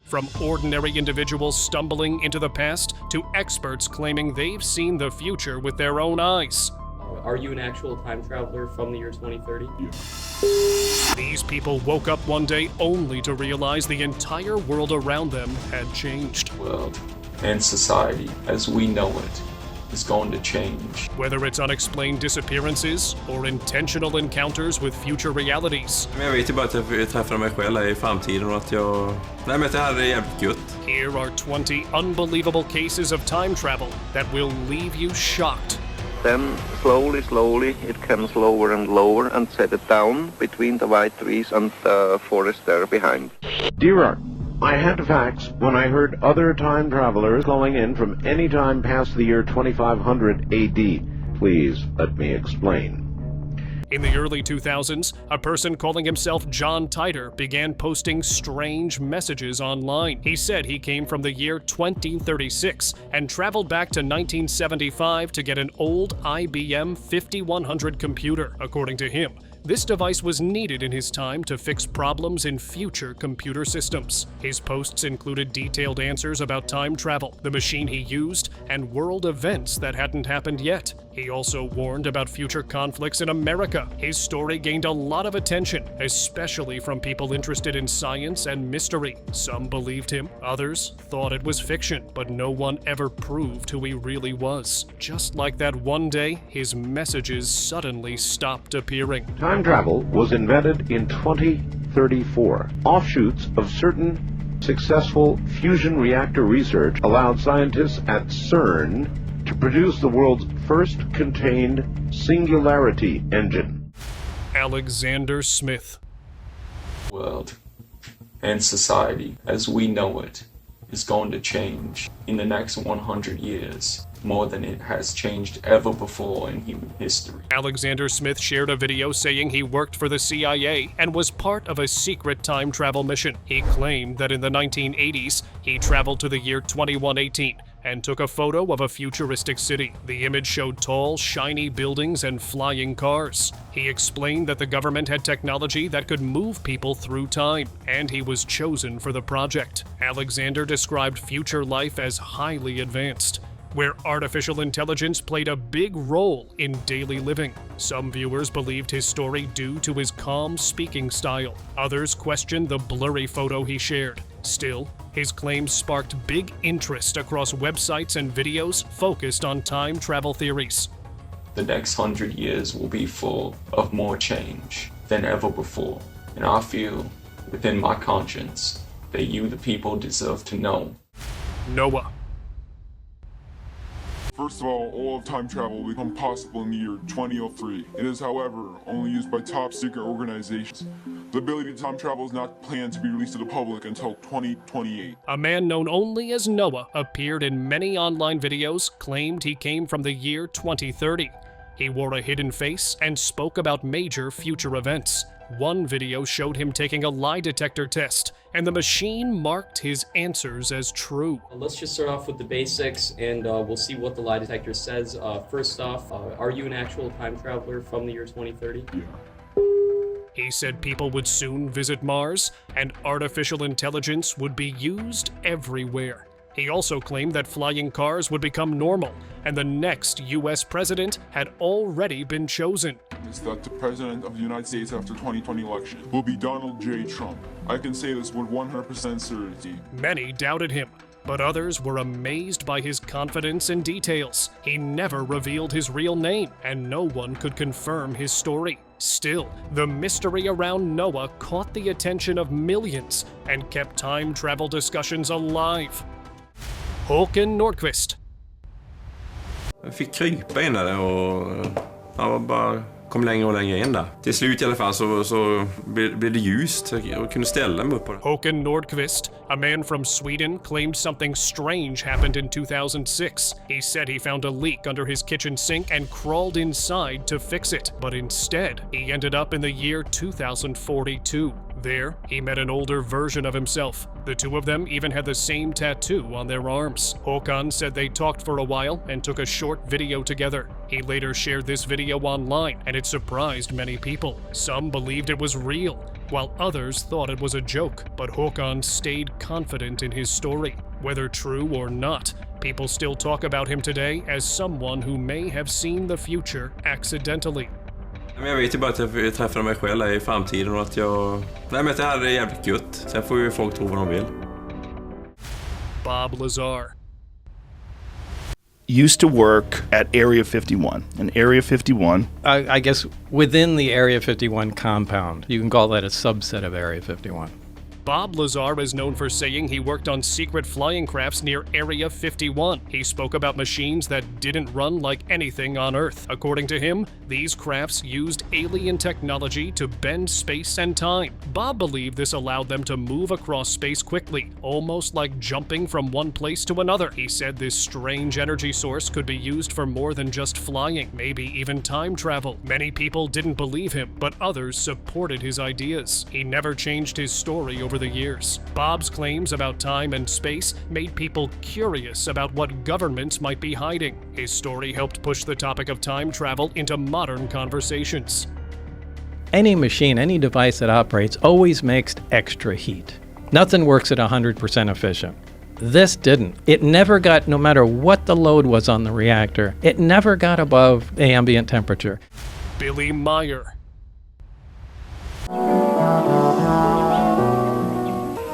From ordinary individuals stumbling into the past to experts claiming they've seen the future with their own eyes. Are you an actual time traveler from the year 2030? Yeah. These people woke up one day only to realize the entire world around them had changed. World and society as we know it is going to change. Whether it's unexplained disappearances or intentional encounters with future realities. Men jag vet ju bara att jag träffar mig själv i framtiden och att jag... Nej, men att det här är jävligt gött. Here are 20 unbelievable cases of time travel that will leave you shocked. Then, slowly, it comes lower and lower and set it down between the white trees and the forest there behind. Dear, I had facts when I heard other time travelers calling in from any time past the year 2500 AD. Please let me explain. In the early 2000s, a person calling himself John Titer began posting strange messages online. He said he came from the year 2036 and traveled back to 1975 to get an old IBM 5100 computer. According to him, this device was needed in his time to fix problems in future computer systems. His posts included detailed answers about time travel, the machine he used, and world events that hadn't happened yet. He also warned about future conflicts in America. His story gained a lot of attention, especially from people interested in science and mystery. Some believed him, others thought it was fiction, but no one ever proved who he really was. Just like that one day, his messages suddenly stopped appearing. Time travel was invented in 2034. Offshoots of certain successful fusion reactor research allowed scientists at CERN to produce the world's first contained singularity engine. Alexander Smith. World and society as we know it is going to change in the next 100 years more than it has changed ever before in human history. Alexander Smith shared a video saying he worked for the CIA and was part of a secret time travel mission. He claimed that in the 1980s, he traveled to the year 2118 and took a photo of a futuristic city. The image showed tall, shiny buildings and flying cars. He explained that the government had technology that could move people through time, and he was chosen for the project. Alexander described future life as highly advanced, where artificial intelligence played a big role in daily living. Some viewers believed his story due to his calm speaking style. Others questioned the blurry photo he shared. Still, his claims sparked big interest across websites and videos focused on time travel theories. The next 100 years will be full of more change than ever before, and I feel within my conscience that you, the people, deserve to know. Noah. First of all of time travel will become possible in the year 2003. It is, however, only used by top secret organizations. The ability to time travel is not planned to be released to the public until 2028. A man known only as Noah appeared in many online videos, claimed he came from the year 2030. He wore a hidden face and spoke about major future events. One video showed him taking a lie detector test, and the machine marked his answers as true. Let's just start off with the basics, and we'll see what the lie detector says. First off, are you an actual time traveler from the year 2030? Yeah. He said people would soon visit Mars, and artificial intelligence would be used everywhere. He also claimed that flying cars would become normal, and the next U.S. president had already been chosen. Is that the president of the United States after 2020 election will be Donald J. Trump. I can say this with 100% certainty. Many doubted him, but others were amazed by his confidence and details. He never revealed his real name, and no one could confirm his story. Still, the mystery around Noah caught the attention of millions and kept time travel discussions alive. Håkan Nordqvist. Jag fick krypa in där och jag bara kom längre och längre in där. Till slut i alla fall så blev det ljust och kunde ställa mig upp på det. Håkan Nordqvist, a man from Sweden, claimed something strange happened in 2006. He said he found a leak under his kitchen sink and crawled inside to fix it. But instead, he ended up in the year 2042. There, he met an older version of himself. The two of them even had the same tattoo on their arms. Håkan said they talked for a while and took a short video together. He later shared this video online, and it surprised many people. Some believed it was real, while others thought it was a joke. But Hutton stayed confident in his story. Whether true or not, people still talk about him today as someone who may have seen the future accidentally. Men jag vet ju bara att jag träffar mig själv i framtiden och att jag... Nej, men det här är jävligt gött. Sen får ju folk tro vad de vill. Bob Lazar used to work at Area 51. And Area 51... I guess within the Area 51 compound, you can call that a subset of Area 51. Bob Lazar is known for saying he worked on secret flying crafts near Area 51. He spoke about machines that didn't run like anything on Earth. According to him, these crafts used alien technology to bend space and time. Bob believed this allowed them to move across space quickly, almost like jumping from one place to another. He said this strange energy source could be used for more than just flying, maybe even time travel. Many people didn't believe him, but others supported his ideas. He never changed his story over the years. Bob's claims about time and space made people curious about what governments might be hiding. His story helped push the topic of time travel into modern conversations. Any machine, any device that operates always makes extra heat. Nothing works at 100% efficient. This didn't. It never got, no matter what the load was on the reactor, it never got above the ambient temperature. Billy Meyer.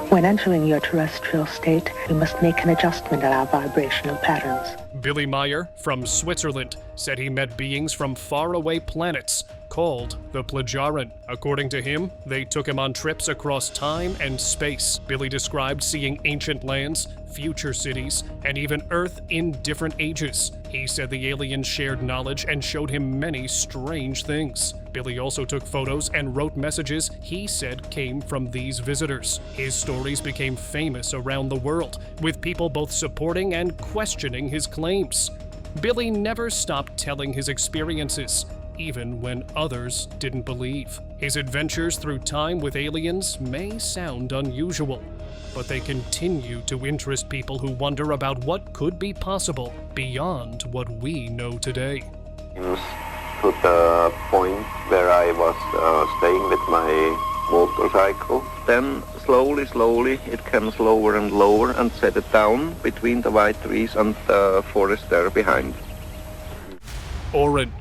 When entering your terrestrial state, you must make an adjustment in our vibrational patterns. Billy Meyer, from Switzerland, said he met beings from faraway planets called the Plagiaran. According to him, they took him on trips across time and space. Billy described seeing ancient lands, future cities, and even Earth in different ages. He said the aliens shared knowledge and showed him many strange things. Billy also took photos and wrote messages he said came from these visitors. His stories became famous around the world, with people both supporting and questioning his claims. Billy never stopped telling his experiences, even when others didn't believe. His adventures through time with aliens may sound unusual, but they continue to interest people who wonder about what could be possible beyond what we know today. To the point where I was staying with my motorcycle. Then slowly it comes lower and lower and set it down between the white trees and the forest there behind. Orin.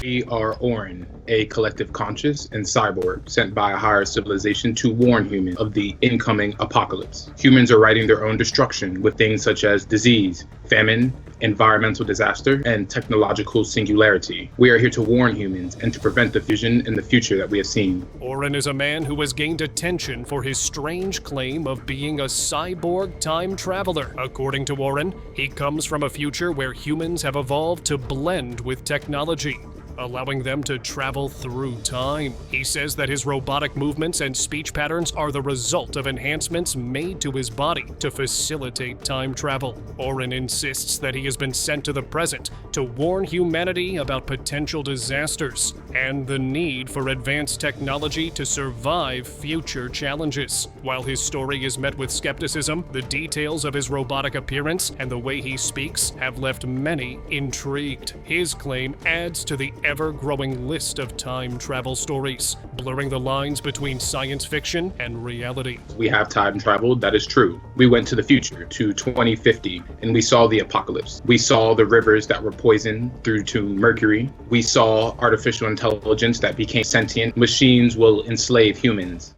We are Orin, a collective conscious and cyborg sent by a higher civilization to warn humans of the incoming apocalypse. Humans are writing their own destruction with things such as disease, famine, environmental disaster, and technological singularity. We are here to warn humans and to prevent the fusion in the future that we have seen. Orin is a man who has gained attention for his strange claim of being a cyborg time traveler. According to Orin, he comes from a future where humans have evolved to blend with technology, allowing them to travel through time. He says that his robotic movements and speech patterns are the result of enhancements made to his body to facilitate time travel. Orin insists that he has been sent to the present to warn humanity about potential disasters and the need for advanced technology to survive future challenges. While his story is met with skepticism, the details of his robotic appearance and the way he speaks have left many intrigued. His claim adds to the ever-growing list of time travel stories, blurring the lines between science fiction and reality. We have time traveled, that is true. We went to the future, to 2050, and we saw the apocalypse. We saw the rivers that were poisoned through to mercury. We saw artificial intelligence that became sentient. Machines will enslave humans.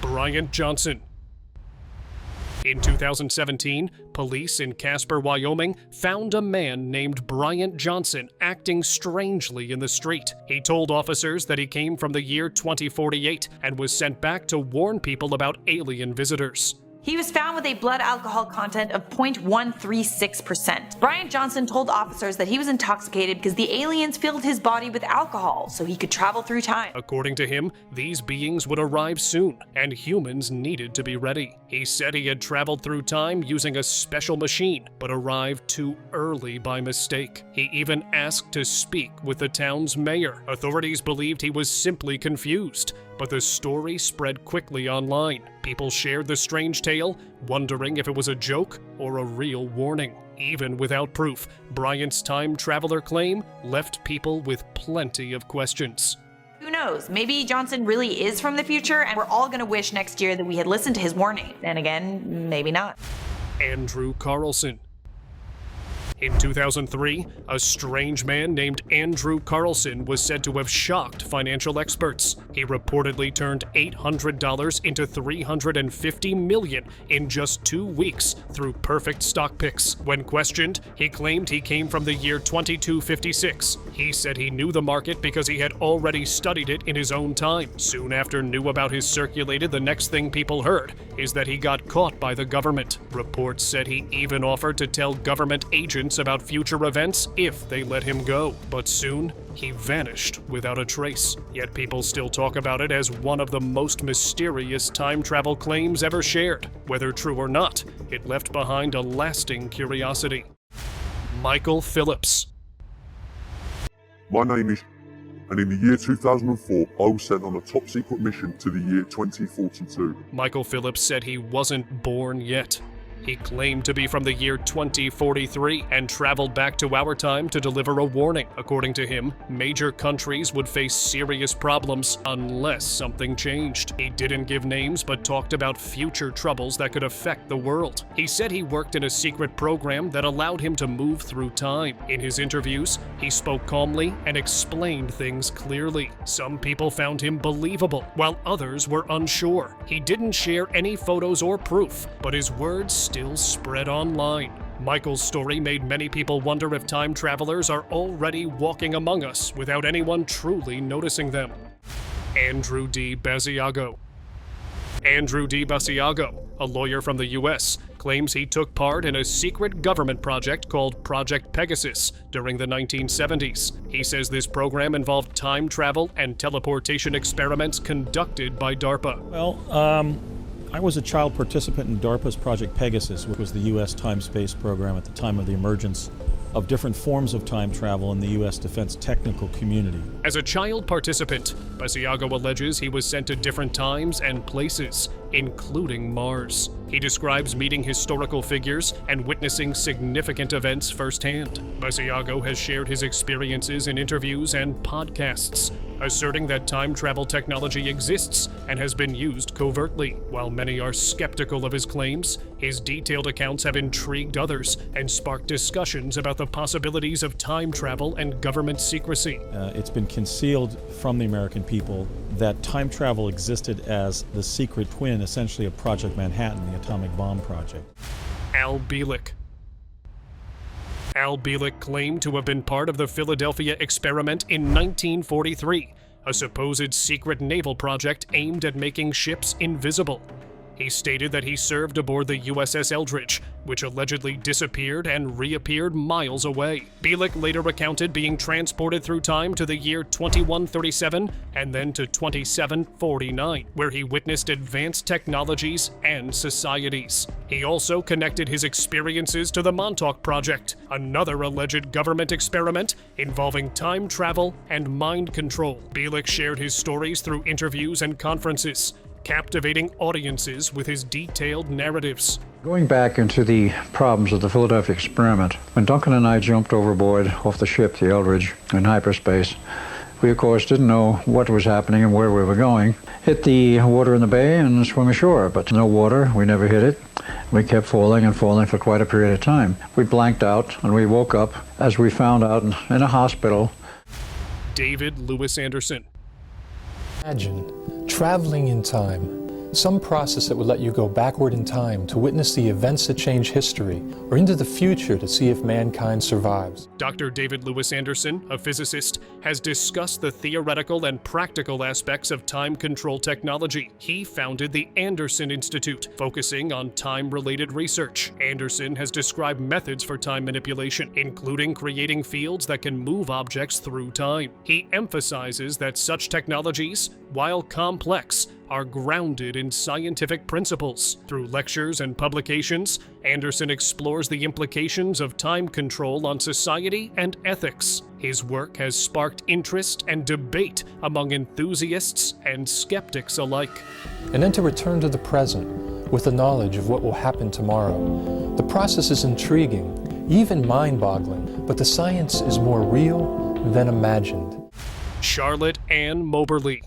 Bryant Johnson. In 2017, police in Casper, Wyoming, found a man named Bryant Johnson acting strangely in the street. He told officers that he came from the year 2048 and was sent back to warn people about alien visitors. He was found with a blood alcohol content of 0.136%. Bryant Johnson told officers that he was intoxicated because the aliens filled his body with alcohol so he could travel through time. According to him, these beings would arrive soon, and humans needed to be ready. He said he had traveled through time using a special machine, but arrived too early by mistake. He even asked to speak with the town's mayor. Authorities believed he was simply confused, but the story spread quickly online. People shared the strange tale, wondering if it was a joke or a real warning. Even without proof, Bryant's time traveler claim left people with plenty of questions. Who knows? knows? Maybe Johnson really is from the future and we're all gonna wish next year that we had listened to his warning. And again, maybe not. Andrew Carlson. In 2003, a strange man named Andrew Carlson was said to have shocked financial experts. He reportedly turned $800 into $350 million in just 2 weeks through perfect stock picks. When questioned, he claimed he came from the year 2256. He said he knew the market because he had already studied it in his own time. Soon after knew about his circulated, the next thing people heard is that he got caught by the government. Reports said he even offered to tell government agents about future events if they let him go. But soon, he vanished without a trace. Yet people still talk about it as one of the most mysterious time travel claims ever shared. Whether true or not, it left behind a lasting curiosity. Michael Phillips. My name is, and in the year 2004, I was sent on a top-secret mission to the year 2042. Michael Phillips said he wasn't born yet. He claimed to be from the year 2043 and traveled back to our time to deliver a warning. According to him, major countries would face serious problems unless something changed. He didn't give names but talked about future troubles that could affect the world. He said he worked in a secret program that allowed him to move through time. In his interviews, he spoke calmly and explained things clearly. Some people found him believable, while others were unsure. He didn't share any photos or proof, but his words still spread online. Michael's story made many people wonder if time travelers are already walking among us without anyone truly noticing them. Andrew D Basiago. Andrew D Basiago, a lawyer from the US, claims he took part in a secret government project called Project Pegasus during the 1970s. He says this program involved time travel and teleportation experiments conducted by DARPA. Well, I was a child participant in DARPA's Project Pegasus, which was the U.S. time-space program at the time of the emergence of different forms of time travel in the U.S. defense technical community. As a child participant, Basiago alleges he was sent to different times and places, including Mars. He describes meeting historical figures and witnessing significant events firsthand. Basiago has shared his experiences in interviews and podcasts, asserting that time travel technology exists and has been used covertly. While many are skeptical of his claims, his detailed accounts have intrigued others and sparked discussions about the possibilities of time travel and government secrecy. It's been concealed from the American people that time travel existed as the secret twin, essentially, of Project Manhattan, the atomic bomb project. Al Bielek. Al Bielek claimed to have been part of the Philadelphia experiment in 1943, a supposed secret naval project aimed at making ships invisible. He stated that he served aboard the USS Eldridge, which allegedly disappeared and reappeared miles away. Bielek later recounted being transported through time to the year 2137 and then to 2749, where he witnessed advanced technologies and societies. He also connected his experiences to the Montauk Project, another alleged government experiment involving time travel and mind control. Bielek shared his stories through interviews and conferences, captivating audiences with his detailed narratives. Going back into the problems of the Philadelphia experiment, when Duncan and I jumped overboard off the ship, the Eldridge, in hyperspace, we of course didn't know what was happening and where we were going. Hit the water in the bay and swim ashore, but no water, we never hit it. We kept falling and falling for quite a period of time. We blanked out and we woke up, as we found out, in a hospital. David Lewis Anderson. Imagine traveling in time, some process that would let you go backward in time to witness the events that change history, or into the future to see if mankind survives. Dr. David Lewis Anderson, a physicist, has discussed the theoretical and practical aspects of time control technology. He founded the Anderson Institute, focusing on time-related research. Anderson has described methods for time manipulation, including creating fields that can move objects through time. He emphasizes that such technologies, while complex, are grounded in scientific principles. Through lectures and publications, Anderson explores the implications of time control on society and ethics. His work has sparked interest and debate among enthusiasts and skeptics alike. And then to return to the present with the knowledge of what will happen tomorrow. The process is intriguing, even mind-boggling, but the science is more real than imagined. Charlotte Ann Moberly.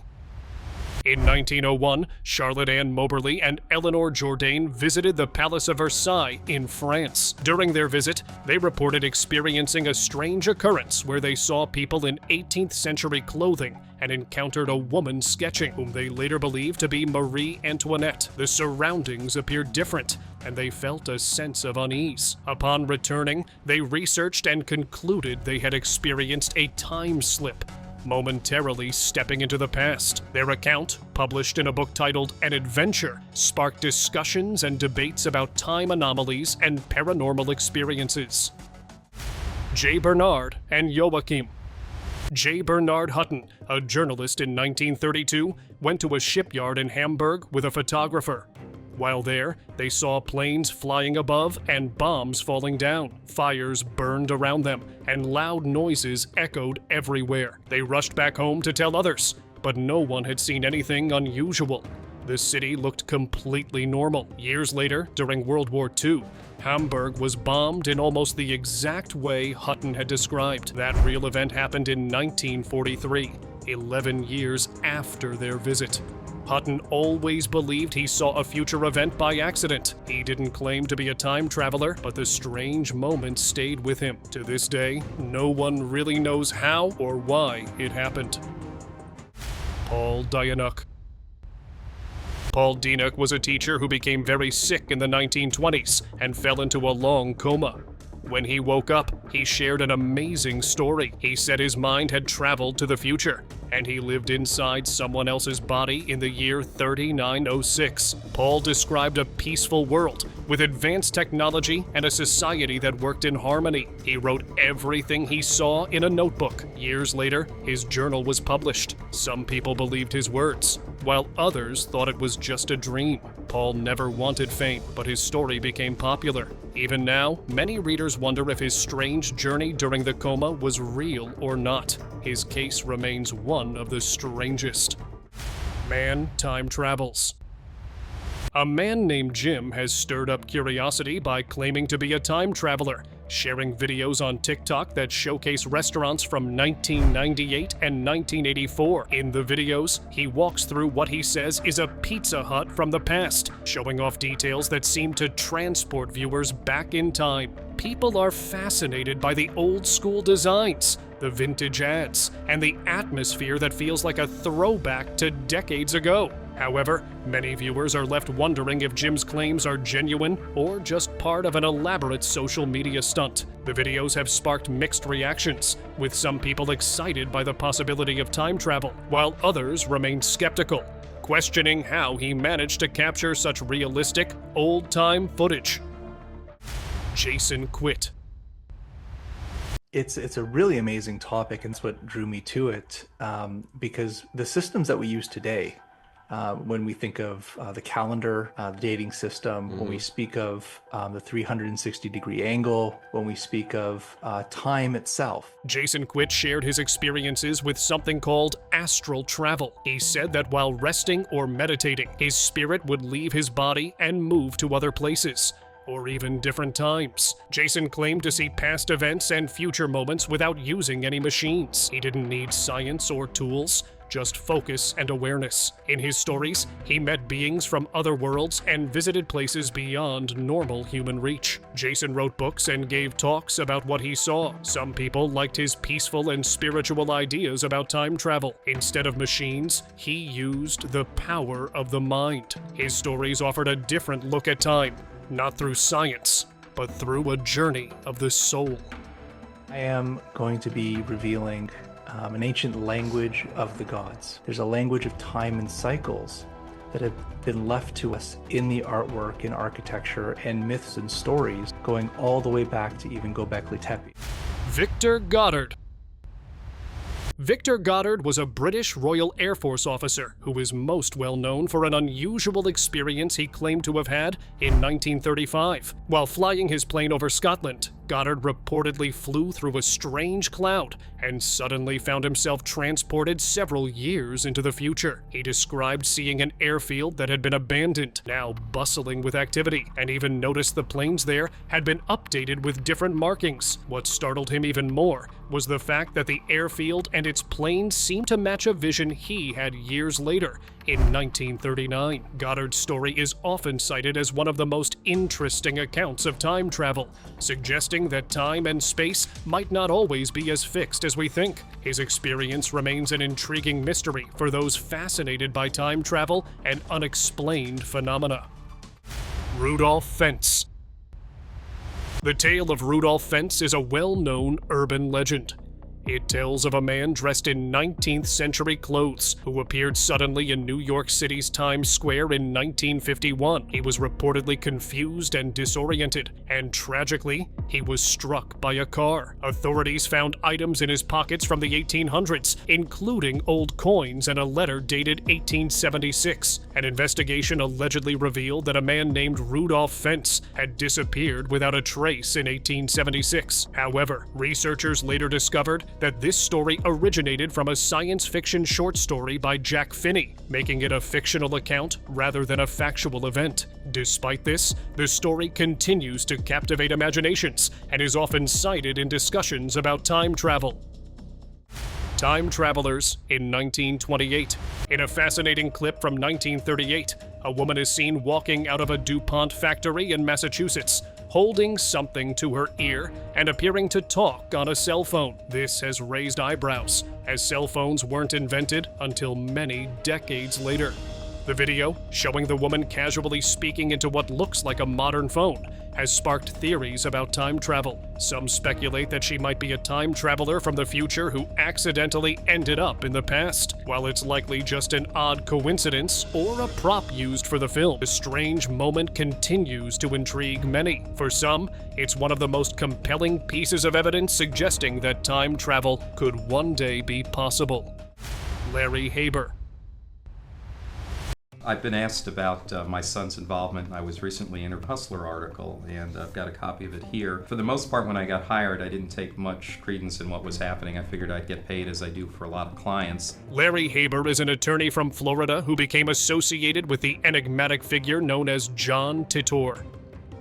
In 1901, Charlotte Ann Moberly and Eleanor Jourdain visited the Palace of Versailles in France. During their visit, they reported experiencing a strange occurrence where they saw people in 18th century clothing and encountered a woman sketching, whom they later believed to be Marie Antoinette. The surroundings appeared different, and they felt a sense of unease. Upon returning, they researched and concluded they had experienced a time slip, momentarily stepping into the past. Their account, published in a book titled An Adventure, sparked discussions and debates about time anomalies and paranormal experiences. J. Bernard and Joachim. J. Bernard Hutton, a journalist in 1932, went to a shipyard in Hamburg with a photographer. While there, they saw planes flying above and bombs falling down. Fires burned around them, and loud noises echoed everywhere. They rushed back home to tell others, but no one had seen anything unusual. The city looked completely normal. Years later, during World War II, Hamburg was bombed in almost the exact way Hutton had described. That real event happened in 1943, 11 years after their visit. Hutton always believed he saw a future event by accident. He didn't claim to be a time traveler, but the strange moment stayed with him. To this day, no one really knows how or why it happened. Paul Dionuk. Paul Dionuk was a teacher who became very sick in the 1920s and fell into a long coma. When he woke up, he shared an amazing story. He said his mind had traveled to the future, and he lived inside someone else's body in the year 3906. Paul described a peaceful world with advanced technology and a society that worked in harmony. He wrote everything he saw in a notebook. Years later, his journal was published. Some people believed his words, while others thought it was just a dream. Paul never wanted fame, but his story became popular. Even now, many readers wonder if his strange journey during the coma was real or not. His case remains one of the strangest. Man time travels. A man named Jim has stirred up curiosity by claiming to be a time traveler, sharing videos on TikTok that showcase restaurants from 1998 and 1984. In the videos, he walks through what he says is a Pizza Hut from the past, showing off details that seem to transport viewers back in time. People are fascinated by the old-school designs, the vintage ads, and the atmosphere that feels like a throwback to decades ago. However, many viewers are left wondering if Jim's claims are genuine or just part of an elaborate social media stunt. The videos have sparked mixed reactions, with some people excited by the possibility of time travel, while others remain skeptical, questioning how he managed to capture such realistic, old-time footage. Jason quit. It's a really amazing topic, and it's what drew me to it, because the systems that we use today, when we think of the calendar, the dating system, when we speak of the 360-degree angle, when we speak of time itself. Jason Quitt shared his experiences with something called Astral Travel. He said that while resting or meditating, his spirit would leave his body and move to other places, or even different times. Jason claimed to see past events and future moments without using any machines. He didn't need science or tools, just focus and awareness. In his stories, he met beings from other worlds and visited places beyond normal human reach. Jason wrote books and gave talks about what he saw. Some people liked his peaceful and spiritual ideas about time travel. Instead of machines, he used the power of the mind. His stories offered a different look at time, not through science, but through a journey of the soul. I am going to be revealing an ancient language of the gods. There's a language of time and cycles that have been left to us in the artwork, in architecture, and myths and stories, going all the way back to even Göbekli Tepe. Victor Goddard. Victor Goddard was a British Royal Air Force officer who is most well known for an unusual experience he claimed to have had in 1935. While flying his plane over Scotland, Goddard reportedly flew through a strange cloud and suddenly found himself transported several years into the future. He described seeing an airfield that had been abandoned, now bustling with activity, and even noticed the planes there had been updated with different markings. What startled him even more was the fact that the airfield and its planes seemed to match a vision he had years later, in 1939. Goddard's story is often cited as one of the most interesting accounts of time travel, suggesting that time and space might not always be as fixed as we think. His experience remains an intriguing mystery for those fascinated by time travel and unexplained phenomena. Rudolph Fence. The tale of Rudolph Fence is a well-known urban legend. It tells of a man dressed in 19th century clothes who appeared suddenly in New York City's Times Square in 1951. He was reportedly confused and disoriented, and tragically, he was struck by a car. Authorities found items in his pockets from the 1800s, including old coins and a letter dated 1876. An investigation allegedly revealed that a man named Rudolph Fence had disappeared without a trace in 1876. However, researchers later discovered that this story originated from a science fiction short story by Jack Finney, making it a fictional account rather than a factual event. Despite this, the story continues to captivate imaginations and is often cited in discussions about time travel. Time travelers in 1928. In a fascinating clip from 1938, a woman is seen walking out of a DuPont factory in Massachusetts, holding something to her ear and appearing to talk on a cell phone. This has raised eyebrows, as cell phones weren't invented until many decades later. The video, showing the woman casually speaking into what looks like a modern phone, has sparked theories about time travel. Some speculate that she might be a time traveler from the future who accidentally ended up in the past. While it's likely just an odd coincidence or a prop used for the film, the strange moment continues to intrigue many. For some, it's one of the most compelling pieces of evidence suggesting that time travel could one day be possible. Larry Haber. I've been asked about my son's involvement. I was recently in a Hustler article, and I've got a copy of it here. For the most part, when I got hired, I didn't take much credence in what was happening. I figured I'd get paid as I do for a lot of clients. Larry Haber is an attorney from Florida who became associated with the enigmatic figure known as John Titor.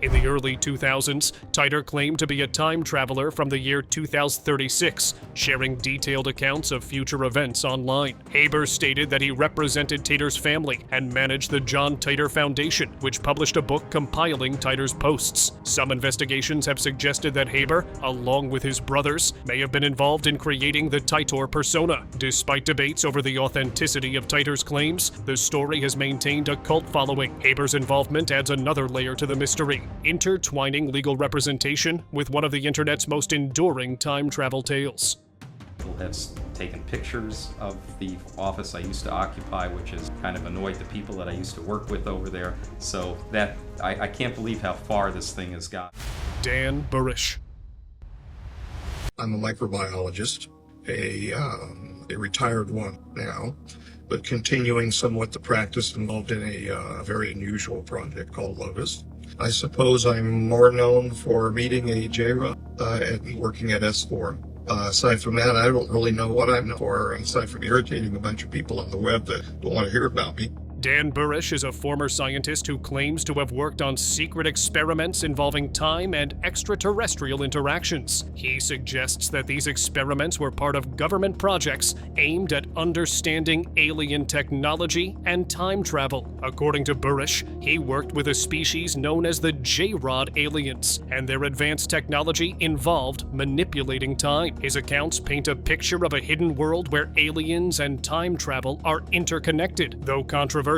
In the early 2000s, Titer claimed to be a time traveler from the year 2036, sharing detailed accounts of future events online. Haber stated that he represented Titer's family and managed the John Titer Foundation, which published a book compiling Titer's posts. Some investigations have suggested that Haber, along with his brothers, may have been involved in creating the Titer persona. Despite debates over the authenticity of Titer's claims, the story has maintained a cult following. Haber's involvement adds another layer to the mystery, intertwining legal representation with one of the internet's most enduring time travel tales. People have taken pictures of the office I used to occupy, which has kind of annoyed the people that I used to work with over there. So that I can't believe how far this thing has got. Dan Burish. I'm a microbiologist, a retired one now, but continuing somewhat the practice involved in a very unusual project called Lotus. I suppose I'm more known for meeting a J-Rod and working at S4. Aside from that, I don't really know what I'm known for, aside from irritating a bunch of people on the web that don't want to hear about me. Dan Burish is a former scientist who claims to have worked on secret experiments involving time and extraterrestrial interactions. He suggests that these experiments were part of government projects aimed at understanding alien technology and time travel. According to Burish, he worked with a species known as the J-Rod aliens, and their advanced technology involved manipulating time. His accounts paint a picture of a hidden world where aliens and time travel are interconnected. Though controversial,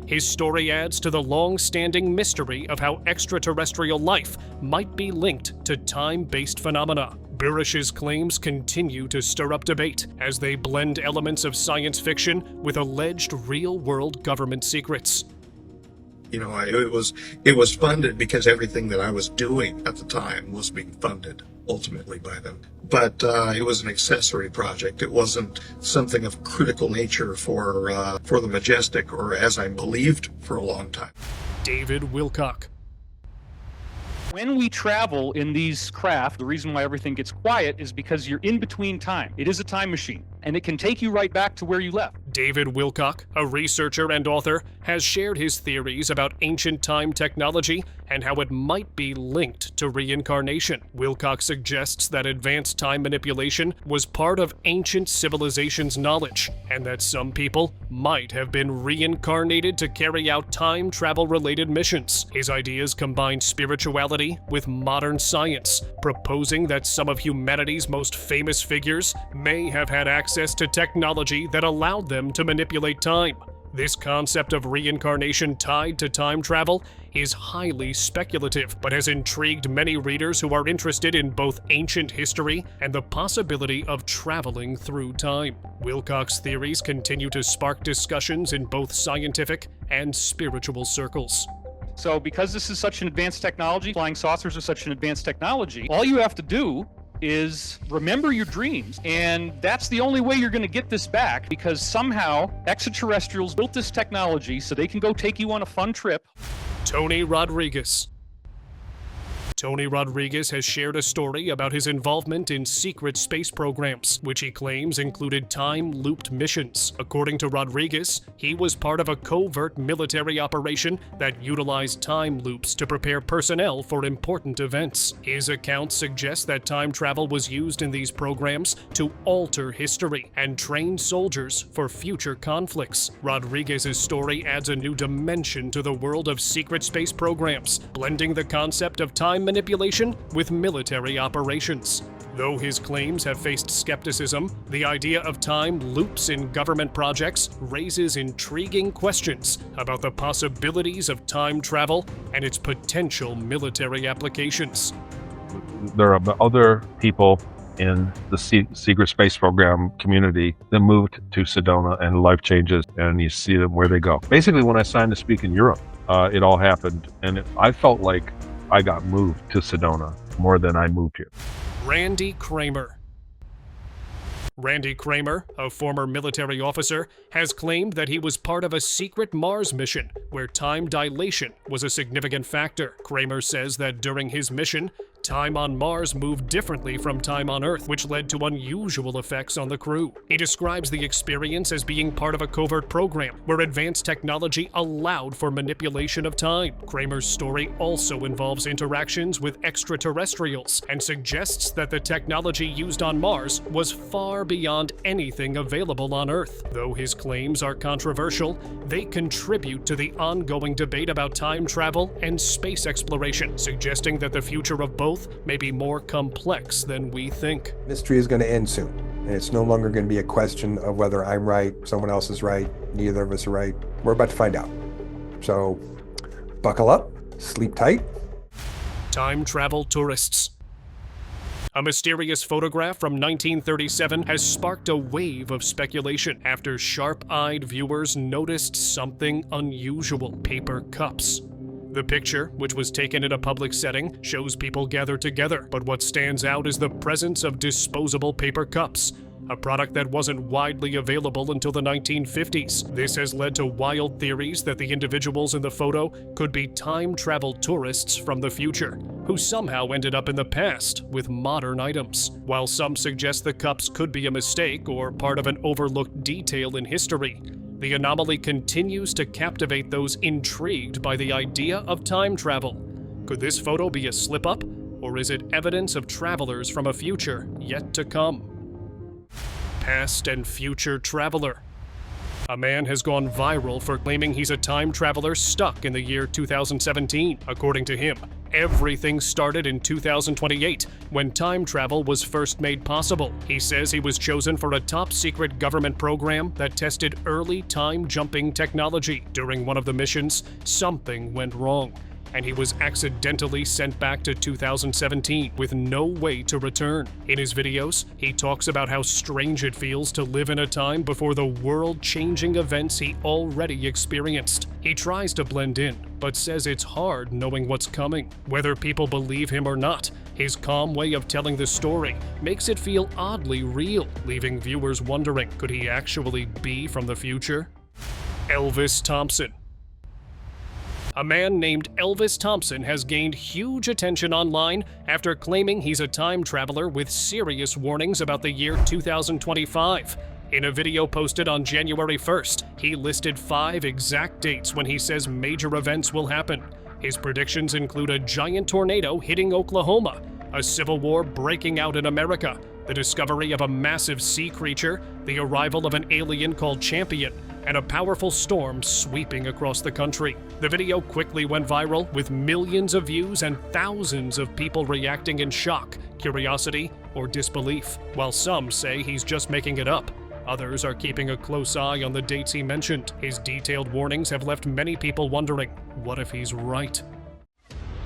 his story adds to the long-standing mystery of how extraterrestrial life might be linked to time-based phenomena. Burish's claims continue to stir up debate as they blend elements of science fiction with alleged real-world government secrets. You know, it was funded because everything that I was doing at the time was being funded ultimately by them. But it was an accessory project. It wasn't something of critical nature for the Majestic, or as I believed for a long time. David Wilcock. When we travel in these craft, the reason why everything gets quiet is because you're in between time. It is a time machine, and it can take you right back to where you left. David Wilcock, a researcher and author, has shared his theories about ancient time technology and how it might be linked to reincarnation. Wilcock suggests that advanced time manipulation was part of ancient civilization's knowledge, and that some people might have been reincarnated to carry out time travel-related missions. His ideas combine spirituality with modern science, proposing that some of humanity's most famous figures may have had access to technology that allowed them to manipulate time. This concept of reincarnation tied to time travel is highly speculative, but has intrigued many readers who are interested in both ancient history and the possibility of traveling through time. Wilcock's theories continue to spark discussions in both scientific and spiritual circles. So because this is such an advanced technology, flying saucers are such an advanced technology, all you have to do is remember your dreams, and that's the only way you're going to get this back, because somehow extraterrestrials built this technology so they can go take you on a fun trip. Tony Rodriguez. Tony Rodriguez has shared a story about his involvement in secret space programs, which he claims included time-looped missions. According to Rodriguez, he was part of a covert military operation that utilized time loops to prepare personnel for important events. His account suggests that time travel was used in these programs to alter history and train soldiers for future conflicts. Rodriguez's story adds a new dimension to the world of secret space programs, blending the concept of time manipulation with military operations. Though his claims have faced skepticism, the idea of time loops in government projects raises intriguing questions about the possibilities of time travel and its potential military applications. There are other people in the secret space program community that moved to Sedona, and life changes, and you see them where they go. Basically, when I signed to speak in Europe, it all happened, and I felt like I got moved to Sedona more than I moved here. Randy Kramer. Randy Kramer, a former military officer, has claimed that he was part of a secret Mars mission where time dilation was a significant factor. Kramer says that during his mission, time on Mars moved differently from time on Earth, which led to unusual effects on the crew. He describes the experience as being part of a covert program where advanced technology allowed for manipulation of time. Kramer's story also involves interactions with extraterrestrials and suggests that the technology used on Mars was far beyond anything available on Earth. Though his claims are controversial, they contribute to the ongoing debate about time travel and space exploration, suggesting that the future of both may be more complex than we think. Mystery is going to end soon, and it's no longer going to be a question of whether I'm right, someone else is right, neither of us are right. We're about to find out. So, buckle up, sleep tight. Time travel tourists. A mysterious photograph from 1937 has sparked a wave of speculation after sharp-eyed viewers noticed something unusual: paper cups. The picture, which was taken in a public setting, shows people gathered together, but what stands out is the presence of disposable paper cups, a product that wasn't widely available until the 1950s. This has led to wild theories that the individuals in the photo could be time travel tourists from the future, who somehow ended up in the past with modern items. While some suggest the cups could be a mistake or part of an overlooked detail in history, the anomaly continues to captivate those intrigued by the idea of time travel. Could this photo be a slip-up, or is it evidence of travelers from a future yet to come? Past and future traveler. A man has gone viral for claiming he's a time traveler stuck in the year 2017. According to him, everything started in 2028, when time travel was first made possible. He says he was chosen for a top-secret government program that tested early time-jumping technology. During one of the missions, something went wrong, and he was accidentally sent back to 2017 with no way to return. In his videos, he talks about how strange it feels to live in a time before the world-changing events he already experienced. He tries to blend in, but says it's hard knowing what's coming. Whether people believe him or not, his calm way of telling the story makes it feel oddly real, leaving viewers wondering, could he actually be from the future? Elvis Thompson. A man named Elvis Thompson has gained huge attention online after claiming he's a time traveler with serious warnings about the year 2025. In a video posted on January 1st, he listed 5 exact dates when he says major events will happen. His predictions include a giant tornado hitting Oklahoma, a civil war breaking out in America, the discovery of a massive sea creature, the arrival of an alien called Champion, and a powerful storm sweeping across the country. The video quickly went viral with millions of views and thousands of people reacting in shock, curiosity, or disbelief. While some say he's just making it up, others are keeping a close eye on the dates he mentioned. His detailed warnings have left many people wondering, what if he's right?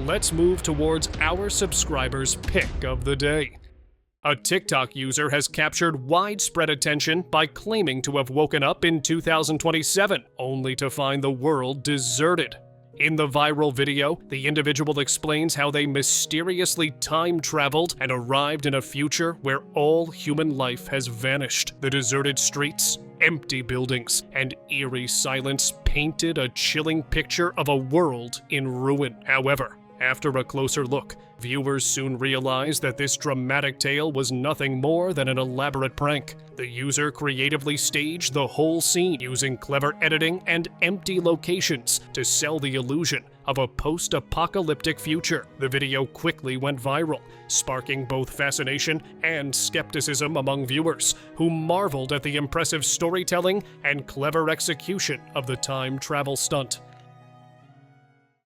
Let's move towards our subscribers' pick of the day. A TikTok user has captured widespread attention by claiming to have woken up in 2027, only to find the world deserted. In the viral video, the individual explains how they mysteriously time traveled and arrived in a future where all human life has vanished. The deserted streets, empty buildings, and eerie silence painted a chilling picture of a world in ruin. However, after a closer look, viewers soon realized that this dramatic tale was nothing more than an elaborate prank. The user creatively staged the whole scene using clever editing and empty locations to sell the illusion of a post-apocalyptic future. The video quickly went viral, sparking both fascination and skepticism among viewers, who marveled at the impressive storytelling and clever execution of the time travel stunt.